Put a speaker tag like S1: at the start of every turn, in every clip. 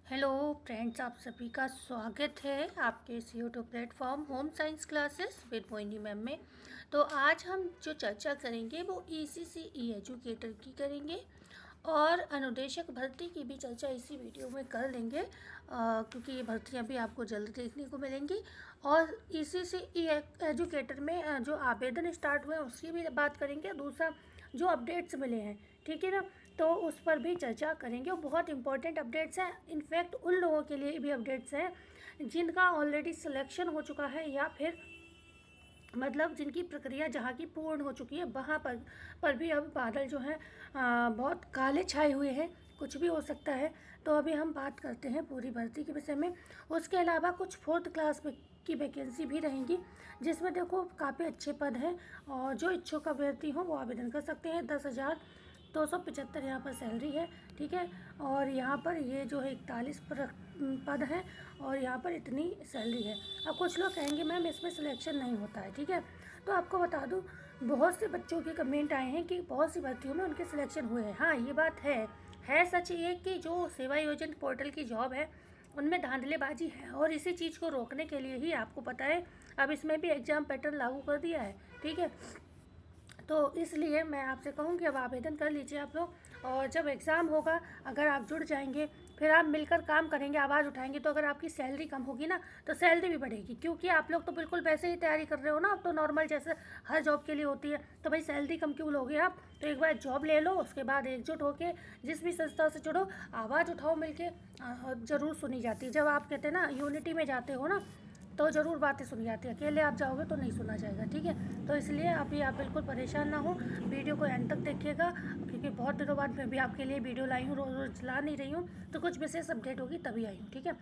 S1: Hello friends, आप सभी का स्वागत है आपके इस YouTube platform home science classes with Moini ma'am में। तो आज हम जो चर्चा करेंगे वो ईसीसी ई एजुकेटर की करेंगे और अनुदेशक भर्ती की भी चर्चा इसी वीडियो में कर लेंगे, क्योंकि ये भर्तियां भी आपको जल्द देखने को मिलेंगी। और ईसीसी ई एजुकेटर में जो आवेदन स्टार्ट हुए हैं उसकी भी बात करेंगे। दूसरा जो अपडेट्स मिले हैं, ठीक है ना, तो उस पर भी चर्चा करेंगे। और बहुत इंपॉर्टेंट अपडेट्स हैं, इनफैक्ट उन लोगों के लिए भी अपडेट्स हैं जिनका ऑलरेडी सिलेक्शन हो चुका है या फिर मतलब जिनकी प्रक्रिया जहाँ की पूर्ण हो चुकी है वहाँ पर भी अब बादल जो हैं बहुत काले छाए हुए हैं, कुछ भी हो सकता है। तो अभी हम बात करते हैं पूरी भर्ती के विषय में। उसके अलावा कुछ फोर्थ क्लास में की वैकेंसी भी रहेंगी, जिसमें देखो काफ़ी अच्छे पद हैं और जो इच्छुक अभ्यर्थी हों वो आवेदन कर सकते हैं। 10,275 यहाँ पर सैलरी है, ठीक है। और यहाँ पर ये जो है 41 पद हैं और यहाँ पर इतनी सैलरी है। अब कुछ लोग कहेंगे मैम इसमें सिलेक्शन नहीं होता है, ठीक है। तो आपको बता दूँ, बहुत से बच्चों के कमेंट आए हैं कि बहुत सी भर्तियों में उनके सिलेक्शन हुए हैं। हाँ, ये बात है सच ये कि जो सेवा योजन पोर्टल की जॉब है उनमें धांधलेबाजी है, और इसी चीज़ को रोकने के लिए ही आपको पता है अब इसमें भी एग्ज़ाम पैटर्न लागू कर दिया है, ठीक है। तो इसलिए मैं आपसे कहूँ कि अब आवेदन कर लीजिए आप लोग, और जब एग्ज़ाम होगा अगर आप जुड़ जाएंगे, फिर आप मिलकर काम करेंगे, आवाज़ उठाएंगे, तो अगर आपकी सैलरी कम होगी ना तो सैलरी भी बढ़ेगी, क्योंकि आप लोग तो बिल्कुल वैसे ही तैयारी कर रहे हो ना, अब तो नॉर्मल जैसे हर जॉब के लिए होती है। तो भाई सैलरी कम क्यों लोगे आप? तो एक बार जॉब ले लो, उसके बाद एकजुट होकर जिस भी संस्था से जुड़ो, आवाज़ उठाओ मिलके, ज़रूर सुनी जाती है। जब आप कहते हैं ना यूनिटी में जाते हो ना तो ज़रूर बातें सुनी जाती है, अकेले आप जाओगे तो नहीं सुना जाएगा, ठीक है। तो इसलिए अभी आप बिल्कुल परेशान ना हो, वीडियो को एंड तक देखिएगा, क्योंकि बहुत दिनों बाद मैं भी आपके लिए वीडियो लाई हूँ, रोज़ रोज़ चला नहीं रही हूँ, तो कुछ विशेष अपडेट होगी तभी आई हूँ, ठीक है।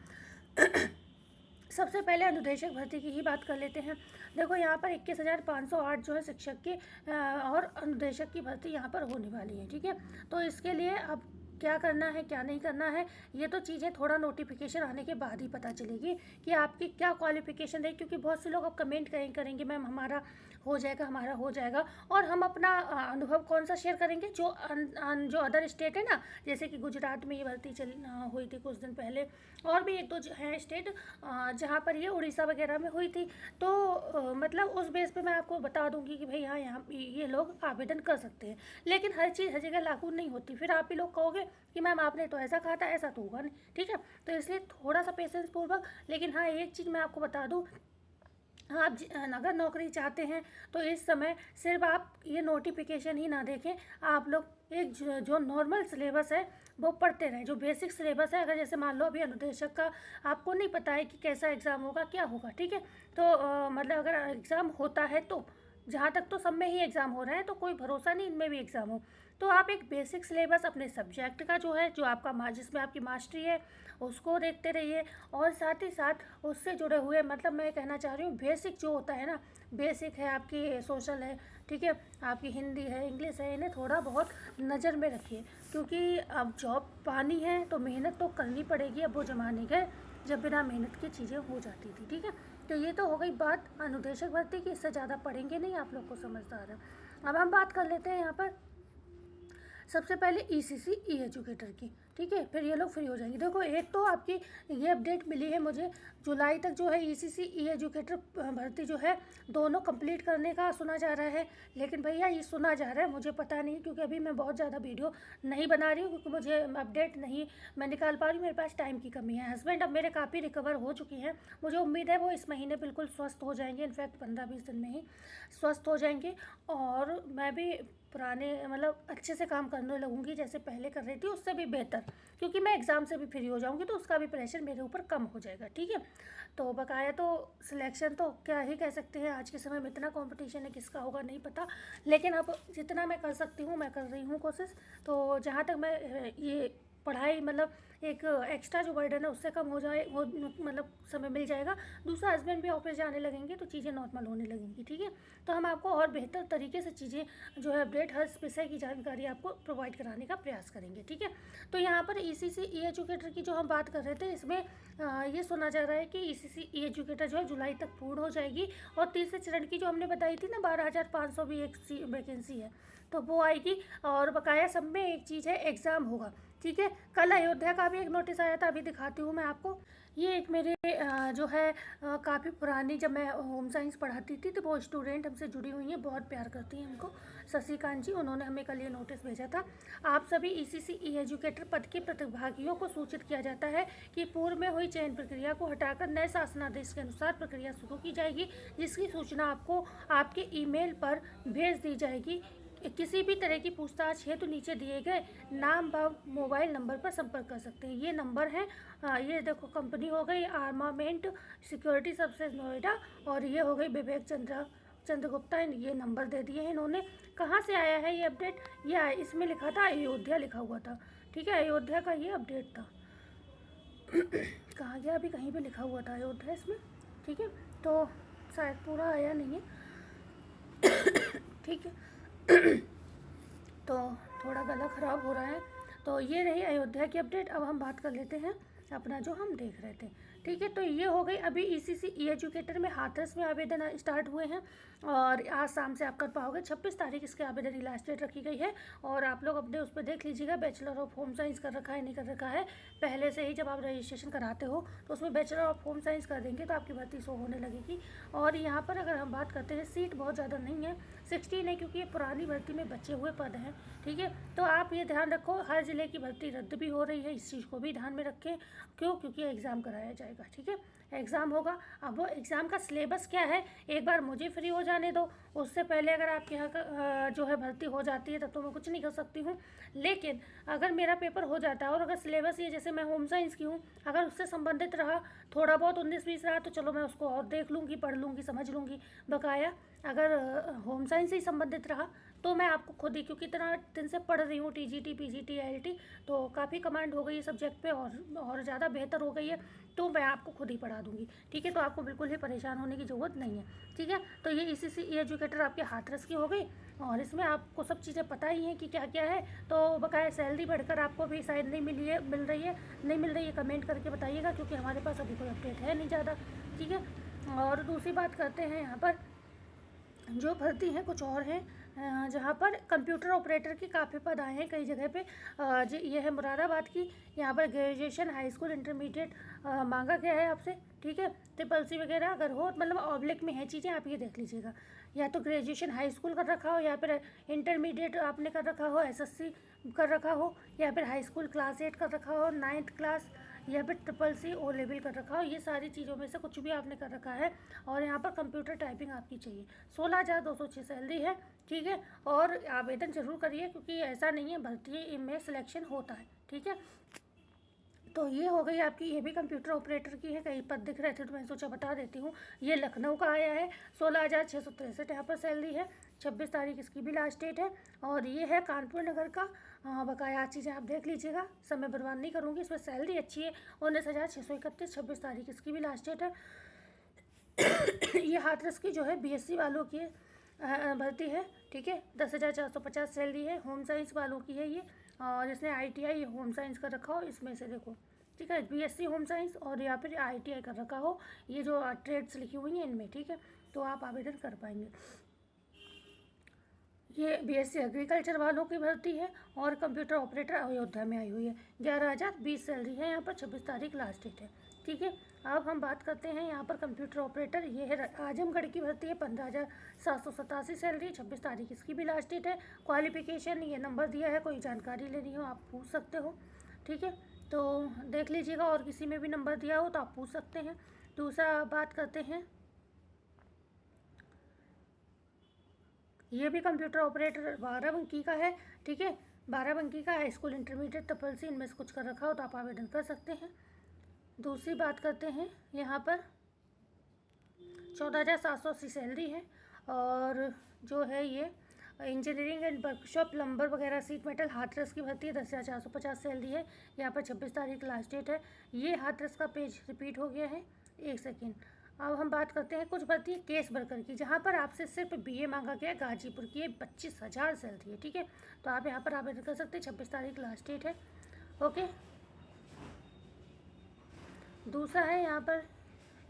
S1: सबसे पहले अनुदेशक भर्ती की ही बात कर लेते हैं। देखो यहाँ पर 21,508 जो है शिक्षक की और अनुदेशक की भर्ती यहाँ पर होने वाली है, ठीक है। तो इसके लिए अब क्या करना है क्या नहीं करना है ये तो चीज़ें थोड़ा नोटिफिकेशन आने के बाद ही पता चलेगी कि आपकी क्या क्वालिफिकेशन है, क्योंकि बहुत से लोग अब कमेंट करेंगे मैम हमारा हो जाएगा। और हम अपना अनुभव कौन सा शेयर करेंगे, जो अदर स्टेट है ना, जैसे कि गुजरात में ये भर्ती हुई थी कुछ दिन पहले, और भी एक दो हैं स्टेट जहाँ पर ये उड़ीसा वगैरह में हुई थी। तो मतलब उस बेस पे मैं आपको बता दूंगी कि भाई हाँ यहाँ ये लोग आवेदन कर सकते हैं, लेकिन हर चीज़ हर जगह लागू नहीं होती। फिर आप ही लोग कहोगे कि मैम आपने तो ऐसा कहा था, ऐसा तो होगा नहीं, ठीक है। तो इसलिए थोड़ा सा पेशेंस पूर्वक, लेकिन हाँ एक चीज़ मैं आपको बता दूँ, आप अगर नौकरी चाहते हैं तो इस समय सिर्फ आप ये नोटिफिकेशन ही ना देखें, आप लोग एक जो नॉर्मल सिलेबस है वो पढ़ते रहें, जो बेसिक सिलेबस है। अगर जैसे मान लो अभी अनुदेशक का आपको नहीं पता है कि कैसा एग्ज़ाम होगा क्या होगा, ठीक है। तो मतलब अगर एग्ज़ाम होता है तो जहाँ तक तो सब में ही एग्ज़ाम हो रहा है, तो कोई भरोसा नहीं इनमें भी एग्ज़ाम हो। तो आप एक बेसिक सिलेबस अपने सब्जेक्ट का जो है, जो आपका जिसमें आपकी मास्टरी है, उसको देखते रहिए। और साथ ही साथ उससे जुड़े हुए, मतलब मैं कहना चाह रही हूँ बेसिक जो होता है ना, बेसिक है आपकी सोशल है, ठीक है, आपकी हिंदी है, इंग्लिश है, इन्हें थोड़ा बहुत नज़र में रखिए, क्योंकि अब जॉब पानी है तो मेहनत तो करनी पड़ेगी। अब वो ज़माने गए जब बिना मेहनत की चीज़ें हो जाती थी, ठीक है। तो ये तो हो गई बात अनुदेशक भर्ती की, इससे ज़्यादा पढ़ेंगे नहीं, आप लोग को समझदार है। अब हम बात कर लेते हैं यहाँ पर सबसे पहले ईसीसी ई एजुकेटर की, ठीक है, फिर ये लोग फ्री हो जाएंगे। देखो एक तो आपकी ये अपडेट मिली है मुझे, जुलाई तक जो है ईसीसी ई एजुकेटर भर्ती जो है दोनों कंप्लीट करने का सुना जा रहा है। लेकिन भैया ये सुना जा रहा है, मुझे पता नहीं, क्योंकि अभी मैं बहुत ज़्यादा वीडियो नहीं बना रही हूँ, क्योंकि मुझे अपडेट नहीं मैं निकाल पा रही हूँ, मेरे पास टाइम की कमी है। हस्बैंड अब मेरे काफ़ी रिकवर हो चुकी हैं, मुझे उम्मीद है वो इस महीने बिल्कुल स्वस्थ हो जाएंगे, इनफैक्ट 15-20 दिन में ही स्वस्थ हो जाएंगे। और मैं भी पुराने मतलब अच्छे से काम करने लगूंगी, जैसे पहले कर रही थी उससे भी बेहतर, क्योंकि मैं एग्ज़ाम से भी फ्री हो जाऊंगी तो उसका भी प्रेशर मेरे ऊपर कम हो जाएगा, ठीक है। तो बकाया तो सिलेक्शन तो क्या ही कह सकते हैं, आज के समय में इतना कंपटीशन है, किसका होगा नहीं पता। लेकिन अब जितना मैं कर सकती हूँ मैं कर रही हूँ कोशिश। तो जहाँ तक मैं ये पढ़ाई मतलब एक एक्स्ट्रा जो बर्डन है उससे कम हो जाए, वो मतलब समय मिल जाएगा। दूसरा हस्बैंड भी ऑफिस जाने लगेंगे तो चीज़ें नॉर्मल होने लगेंगी, ठीक है। तो हम आपको और बेहतर तरीके से चीज़ें जो है अपडेट, हर विषय की जानकारी आपको प्रोवाइड कराने का प्रयास करेंगे, ठीक है। तो यहाँ पर ईसीसी ई एजुकेटर की जो हम बात कर रहे थे, इसमें ये सुना जा रहा है कि ईसीसी ई एजुकेटर जो है जुलाई तक पूर्ण हो जाएगी, और तीसरे चरण की जो हमने बताई थी ना 12,500 भी एक वैकेंसी है, तो वो आएगी। और बकाया सब में एक चीज़ है, एग्ज़ाम होगा, ठीक है। कल अयोध्या का भी एक नोटिस आया था, अभी दिखाती हूँ मैं आपको। ये एक मेरे जो है काफ़ी पुरानी, जब मैं होम साइंस पढ़ाती थी तो वो स्टूडेंट हमसे जुड़ी हुई हैं, बहुत प्यार करती हैं हमको, शशिकांत जी। उन्होंने हमें कल ये नोटिस भेजा था। आप सभी ईसीसी ई एजुकेटर पद के प्रतिभागियों को सूचित किया जाता है कि पूर्व में हुई चयन प्रक्रिया को हटाकर नए शासनादेश के अनुसार प्रक्रिया शुरू की जाएगी, जिसकी सूचना आपको आपके ईमेल पर भेज दी जाएगी। किसी भी तरह की पूछताछ है तो नीचे दिए गए नाम व मोबाइल नंबर पर संपर्क कर सकते हैं। ये नंबर है, ये देखो, कंपनी हो गई आर्मामेंट सिक्योरिटी सर्विसेज नोएडा, और ये हो गई विवेक चंद्रगुप्ता। ये नंबर दे दिए हैं इन्होंने। कहाँ से आया है ये अपडेट? ये इसमें लिखा था, अयोध्या लिखा हुआ था, ठीक है, अयोध्या का ये अपडेट था। कहाँ गया? अभी कहीं पे लिखा हुआ था अयोध्या इसमें, ठीक है, तो शायद पूरा आया नहीं है। ठीक है। तो थोड़ा गला ख़राब हो रहा है। तो ये रही अयोध्या की अपडेट। अब हम बात कर लेते हैं अपना जो हम देख रहे थे, ठीक है। तो ये हो गई। अभी ईसीसी ई एजुकेटर में हाथरस में आवेदन स्टार्ट हुए हैं और आज शाम से आप कर पाओगे। 26 तारीख इसके आवेदन की लास्ट डेट रखी गई है और आप लोग अपने उस पर देख लीजिएगा, बैचलर ऑफ होम साइंस कर रखा है नहीं कर रखा है। पहले से ही जब आप रजिस्ट्रेशन कराते हो तो उसमें बैचलर ऑफ होम साइंस कर देंगे तो आपकी भर्ती शो होने लगेगी। और यहाँ पर अगर हम बात करते हैं, सीट बहुत ज़्यादा नहीं है, 16 है, क्योंकि ये पुरानी भर्ती में बचे हुए पद हैं, ठीक है। तो आप ये ध्यान रखो, हर ज़िले की भर्ती रद्द भी हो रही है, इस चीज़ को भी ध्यान में रखें। क्यों? क्योंकि एग्ज़ाम कराया जाएगा, ठीक है, एग्ज़ाम होगा। अब वो एग्ज़ाम का सिलेबस क्या है, एक बार मुझे फ्री हो जाने दो, उससे पहले अगर आपके यहाँ का जो है भर्ती हो जाती है तब तो मैं कुछ नहीं कर सकती हूँ। लेकिन अगर मेरा पेपर हो जाता है और अगर सिलेबस ये, जैसे मैं होम साइंस की हूँ, अगर उससे संबंधित रहा, थोड़ा बहुत 19-20 रहा तो चलो मैं उसको और देख लूँगी, पढ़ लूँगी, समझ लूँगी बकाया। अगर होम साइंस से ही संबंधित रहा तो मैं आपको खुद ही, क्योंकि इतना दिन से पढ़ रही हूँ टीजीटी पीजीटी आईआईटी, तो काफ़ी कमांड हो गई है सब्जेक्ट पे और ज़्यादा बेहतर हो गई है, तो मैं आपको खुद ही पढ़ा दूँगी, ठीक है। तो आपको बिल्कुल ही परेशान होने की ज़रूरत नहीं है, ठीक है। तो ये ईसीसी ई एजुकेटर आपके हाथरस की हो गई और इसमें आपको सब चीज़ें पता ही हैं कि क्या क्या है। तो बकाया सैलरी बढ़कर आपको भी शायद नहीं मिली है, मिल रही है नहीं मिल रही है, कमेंट करके बताइएगा, क्योंकि हमारे पास अभी कोई अपडेट है नहीं ज़्यादा, ठीक है। और दूसरी बात करते हैं, यहाँ पर जो भर्ती हैं कुछ और हैं, जहाँ पर कंप्यूटर ऑपरेटर की काफ़ी पद आए हैं कई जगह पे। ये है मुरादाबाद की, यहाँ पर ग्रेजुएशन हाई स्कूल इंटरमीडिएट मांगा गया है आपसे, ठीक है। ट्रिपल-सी वगैरह अगर हो, मतलब ऑब्लिक में है चीज़ें, आप ये देख लीजिएगा, या तो ग्रेजुएशन हाई स्कूल कर रखा हो, या फिर इंटरमीडिएट आपने कर रखा हो, एसएससी कर रखा हो, या फिर हाई स्कूल क्लास 8 कर रखा हो, 9th क्लास, या फिर ट्रिपल-सी ओ लेवल कर रखा हो, ये सारी चीज़ों में से कुछ भी आपने कर रखा है। और यहाँ पर कंप्यूटर टाइपिंग आपकी चाहिए। 16,206 सैलरी है, ठीक है। और आवेदन ज़रूर करिए, क्योंकि ऐसा नहीं है, भर्ती में सिलेक्शन होता है, ठीक है। तो ये हो गई आपकी, ये भी कंप्यूटर ऑपरेटर की है, कई पद दिख रहे थे तो मैंने सोचा बता देती हूँ। ये लखनऊ का आया है, 16,663 यहाँ पर सैलरी है, 26 तारीख इसकी भी लास्ट डेट है। और ये है कानपुर नगर का, बकाया चीज़ें आप देख लीजिएगा, समय बर्बाद नहीं करूँगी, इसमें सैलरी अच्छी है, 19,631, 26 तारीख इसकी भी लास्ट डेट है। ये हाथरस की जो है बीएससी वालों की भर्ती है, ठीक है, 10,450 सैलरी है, होम साइंस वालों की है ये। और इसने आईटीआई होम साइंस कर रखा हो, इसमें से देखो, ठीक है, बीएससी होम साइंस और या फिर आईटीआई कर रखा हो, ये जो ट्रेड्स लिखी हुई हैं इनमें, ठीक है, तो आप आवेदन कर पाएंगे। ये बीएससी एग्रीकल्चर वालों की भर्ती है और कंप्यूटर ऑपरेटर अयोध्या में आई हुई है, 11,020 सैलरी है यहाँ पर, 26 तारीख लास्ट डेट है, ठीक है। अब हम बात करते हैं यहाँ पर कंप्यूटर ऑपरेटर, ये है आजमगढ़ की भर्ती है, 15,787 सैलरी, 26 तारीख इसकी भी लास्ट डेट है। क्वालिफिकेशन ये नंबर दिया है, कोई जानकारी लेनी हो आप पूछ सकते हो, ठीक है, तो देख लीजिएगा, और किसी में भी नंबर दिया हो तो आप पूछ सकते हैं। दूसरा बात करते हैं, ये भी कंप्यूटर ऑपरेटर 12 अंकी का है, ठीक है, 12 अंकी का है, स्कूल इंटरमीडिएट ट्रिपल-सी इनमें से कुछ कर रखा हो तो आप आवेदन कर सकते हैं। दूसरी बात करते हैं, यहाँ पर 14,780 सैलरी है और जो है ये इंजीनियरिंग एंड वर्कशॉप प्लम्बर वगैरह सीट मेटल हाथरस की भर्ती है, 10,450 सैलरी है, यहाँ पर 26 तारीख लास्ट डेट है। ये हाथरस का पेज रिपीट हो गया है, एक सेकेंड। अब हम बात करते हैं कुछ भर्ती है केस वर्कर की, जहाँ पर आपसे सिर्फ बीए मांगा गया, गाजीपुर की है, 25,000 सैलरी है, ठीक है, तो आप यहाँ पर आवेदन कर सकते हैं, 26 तारीख लास्ट डेट है, ओके। दूसरा है यहाँ पर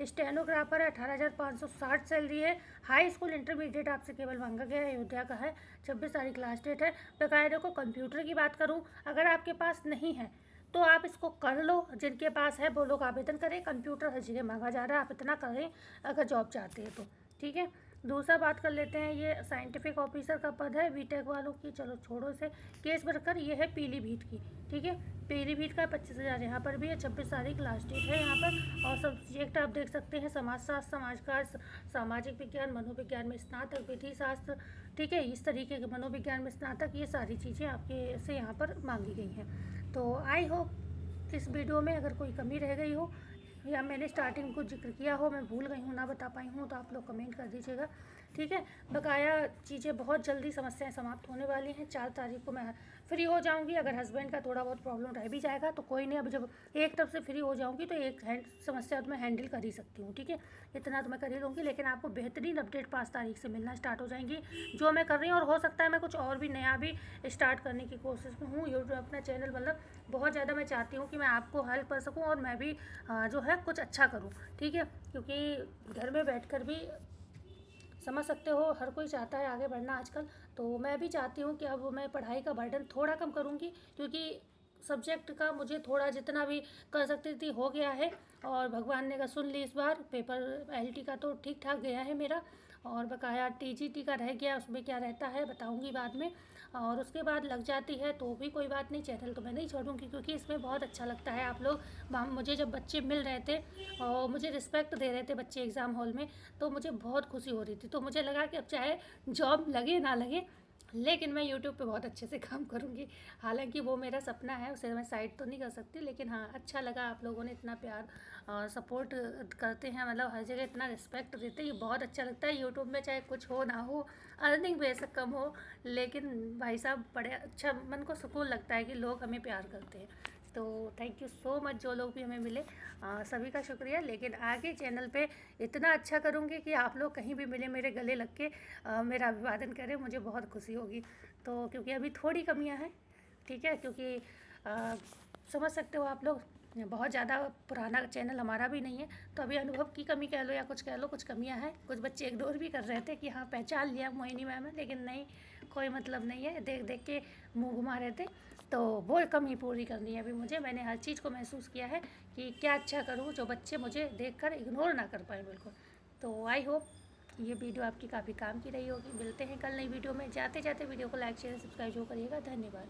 S1: स्टेनोग्राफर है 18,560 सैलरी है। हाई स्कूल इंटरमीडिएट आपसे केवल मांगा गया है, अयोध्या का है, 26 तारीख लास्ट डेट है। बकायदे को कंप्यूटर की बात करूँ, अगर आपके पास नहीं है तो आप इसको कर लो, जिनके पास है वो लोग आवेदन करें। कंप्यूटर हर जगह मांगा जा रहा है, आप इतना करें अगर जॉब चाहते हैं तो, ठीक है। दूसरा बात कर लेते हैं, ये साइंटिफिक ऑफिसर का पद है बीटेक वालों की, चलो छोड़ो से। केस वर्कर ये है पीलीभीत की, ठीक है। पीलीभीत का 25,000 यहाँ पर भी है, 26 तारीख लास्ट डेट है यहाँ पर। और सब्जेक्ट आप देख सकते हैं, समाजशास्त्र, समाजकार्य, सामाजिक विज्ञान, मनोविज्ञान में स्नातक, विधि शास्त्र, ठीक है, इस तरीके के मनोविज्ञान में स्नातक, ये सारी चीज़ें आपके से यहाँ पर मांगी गई हैं। तो आई होप इस वीडियो में अगर कोई कमी रह गई हो या मैंने स्टार्टिंग को जिक्र किया हो, मैं भूल गई हूँ, ना बता पाई हूँ, तो आप लोग कमेंट कर दीजिएगा, ठीक है। बकाया चीज़ें बहुत जल्दी समस्याएं समाप्त होने वाली हैं। 4 तारीख को मैं फ्री हो जाऊंगी। अगर हस्बैंड का थोड़ा बहुत प्रॉब्लम रह भी जाएगा तो कोई नहीं, अब जब एक तरफ से फ्री हो जाऊंगी तो एक समस्या तो मैं हैंडल कर ही सकती हूँ, ठीक है। इतना तो मैं कर ही लूँगी, लेकिन आपको बेहतरीन अपडेट 5 तारीख से मिलना स्टार्ट हो जाएंगी जो मैं कर रही हूँ। और हो सकता है मैं कुछ और भी नया भी स्टार्ट करने की कोशिश में हूँ। यूट्यूब अपना चैनल, मतलब बहुत ज़्यादा मैं चाहती हूँ कि मैं आपको हेल्प कर सकूँ और मैं भी जो है कुछ अच्छा करूँ, ठीक है। क्योंकि घर में बैठकर भी समझ सकते हो हर कोई चाहता है आगे बढ़ना आजकल। तो मैं भी चाहती हूँ कि अब मैं पढ़ाई का बर्डन थोड़ा कम करूँगी, क्योंकि सब्जेक्ट का मुझे थोड़ा जितना भी कर सकती थी हो गया है। और भगवान ने का सुन ली, इस बार पेपर एलटी का तो ठीक ठाक गया है मेरा, और बकाया टीजीटी का रह गया, उसमें क्या रहता है बताऊंगी बाद में। और उसके बाद लग जाती है तो भी कोई बात नहीं, चैनल तो मैं नहीं छोड़ूंगी, क्योंकि इसमें बहुत अच्छा लगता है। आप लोग मुझे जब बच्चे मिल रहे थे और मुझे रिस्पेक्ट दे रहे थे बच्चे एग्ज़ाम हॉल में, तो मुझे बहुत खुशी हो रही थी। तो मुझे लगा कि अब चाहे जॉब लगे ना लगे, लेकिन मैं यूट्यूब पे बहुत अच्छे से काम करूँगी। हालांकि वो मेरा सपना है, उसे मैं साइड तो नहीं कर सकती, लेकिन हाँ अच्छा लगा आप लोगों ने इतना प्यार और सपोर्ट करते हैं, मतलब हर जगह इतना रिस्पेक्ट देते हैं, ये बहुत अच्छा लगता है। यूट्यूब में चाहे कुछ हो ना हो, अर्निंग बेशक कम हो, लेकिन भाई साहब बड़े अच्छा मन को सुकून लगता है कि लोग हमें प्यार करते हैं। तो थैंक यू सो मच जो लोग भी हमें मिले, सभी का शुक्रिया। लेकिन आगे चैनल पे इतना अच्छा करूँगी कि आप लोग कहीं भी मिले मेरे गले लग के मेरा अभिवादन करें, मुझे बहुत खुशी होगी। तो क्योंकि अभी थोड़ी कमियां हैं, ठीक है, क्योंकि समझ सकते हो आप लोग, बहुत ज़्यादा पुराना चैनल हमारा भी नहीं है, तो अभी अनुभव की कमी कह लो या कुछ कह लो, कुछ कमियां हैं। कुछ बच्चे इग्नोर भी कर रहे थे कि हाँ पहचान लिया मोहिनी मैम है, लेकिन नहीं, कोई मतलब नहीं है, देख देख के मुँह घुमा रहे थे। तो वो कमी पूरी करनी है अभी मुझे। मैंने हर चीज़ को महसूस किया है कि क्या अच्छा करूँ जो बच्चे मुझे देख कर इग्नोर ना कर पाए बिल्कुल। तो आई होप ये वीडियो आपकी काफ़ी काम की रही होगी। मिलते हैं कल नई वीडियो में। जाते जाते वीडियो को लाइक शेयर सब्सक्राइब जो करिएगा। धन्यवाद।